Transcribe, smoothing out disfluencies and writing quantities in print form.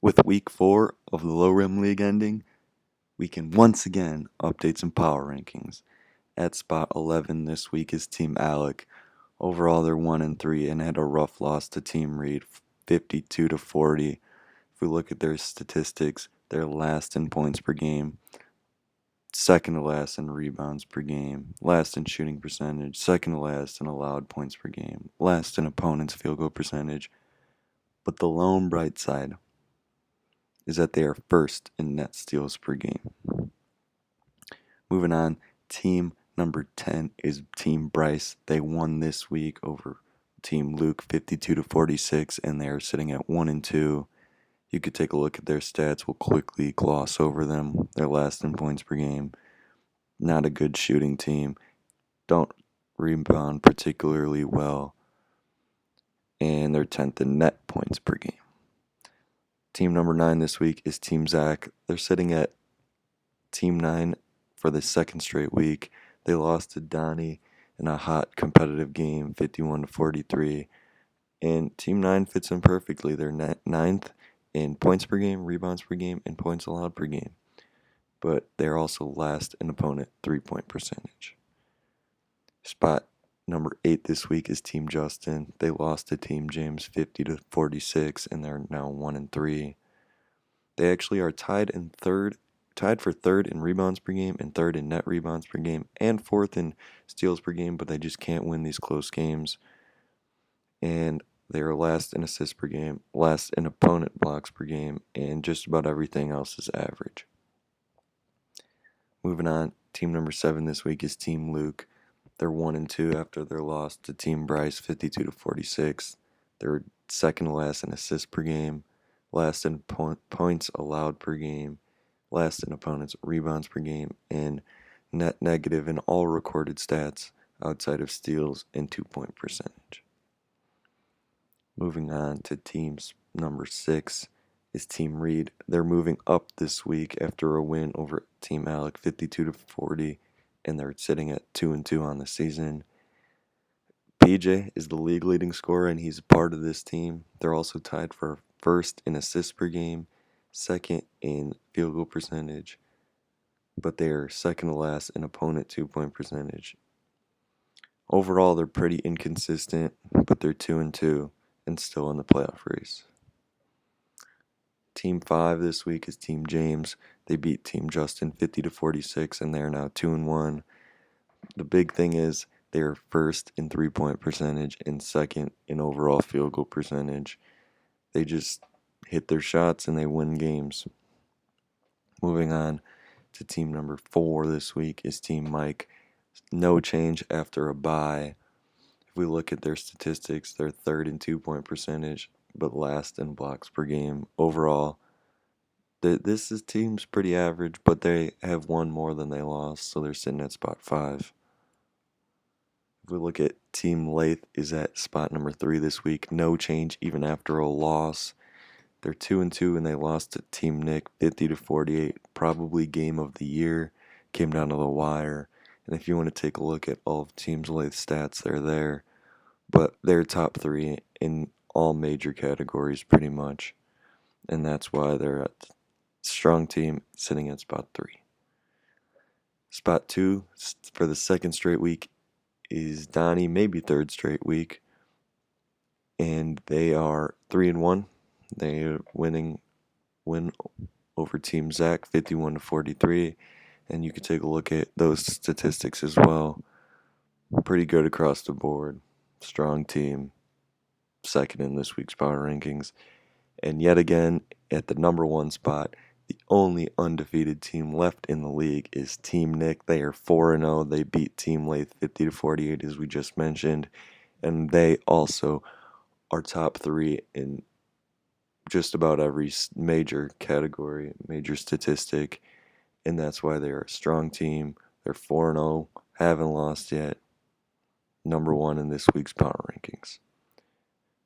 With week 4 of the Low Rim League ending, we can once again update some power rankings. At spot 11 this week is Team Alec. Overall, they're 1-3 and had a rough loss to Team Reed, 52-40. If we look at their statistics, they're last in points per game, second to last in rebounds per game, last in shooting percentage, second to last in allowed points per game, last in opponent's field goal percentage. But the lone bright side is that they are first in net steals per game. Moving on, team number 10 is Team Bryce. They won this week over Team Luke 52-46, and they are sitting at 1-2. You could take a look at their stats. We'll quickly gloss over them. They're last in points per game. Not a good shooting team. Don't rebound particularly well. And they're 10th in net points per game. Team number 9 this week is Team Zach. They're sitting at Team 9 for the second straight week. They lost to Donnie in a hot competitive game, 51-43. And Team 9 fits in perfectly. They're 9th in points per game, rebounds per game, and points allowed per game. But they're also last in opponent 3-point percentage. Spot number 8 this week is Team Justin. They lost to Team James 50-46, and they're now 1-3. They actually are tied for third in rebounds per game and third in net rebounds per game and fourth in steals per game, but they just can't win these close games. And they are last in assists per game, last in opponent blocks per game, and just about everything else is average. Moving on, team number 7 this week is Team Luke. They're 1-2 after their loss to Team Bryce 52-46. They're second to last in assists per game, last in points allowed per game, last in opponents' rebounds per game, and net negative in all recorded stats outside of steals and 2-point percentage. Moving on to teams number 6 is Team Reed. They're moving up this week after a win over Team Alec 52-40, and they're sitting at 2-2 on the season. PJ is the league leading scorer, and he's a part of this team. They're also tied for first in assists per game, second in field goal percentage, but they are second to last in opponent 2-point percentage. Overall, they're pretty inconsistent, but they're 2-2 and still in the playoff race. Team 5 this week is Team James. They beat Team Justin 50-46, and they're now 2-1. The big thing is they are first in 3-point percentage and second in overall field goal percentage. They just hit their shots and they win games. Moving on to team number 4 this week is Team Mike. No change after a bye. If we look at their statistics, they're third in 2-point percentage, but last in blocks per game. Overall, this team's pretty average, but they have won more than they lost, so they're sitting at spot 5. If we look at Team Lath is at spot number 3 this week. No change even after a loss. They're 2-2 and they lost to Team Nick 50-48. Probably game of the year. Came down to the wire. And if you want to take a look at all of Team Lath's stats, they're there. But they're top 3 in all major categories pretty much. And that's why they're a strong team sitting at spot 3. Spot 2 for the second straight week is Donnie, maybe third straight week. And they are 3-1. They are win over Team Zach 51-43. And you can take a look at those statistics as well. Pretty good across the board. Strong team. Second in this week's power rankings. And yet again, at the number 1 spot, the only undefeated team left in the league is Team Nick. They are 4-0. They beat Team Lath 50-48, as we just mentioned. And they also are top 3 in just about every major category, major statistic. And that's why they're a strong team. They're 4-0, haven't lost yet. Number 1 in this week's power rankings.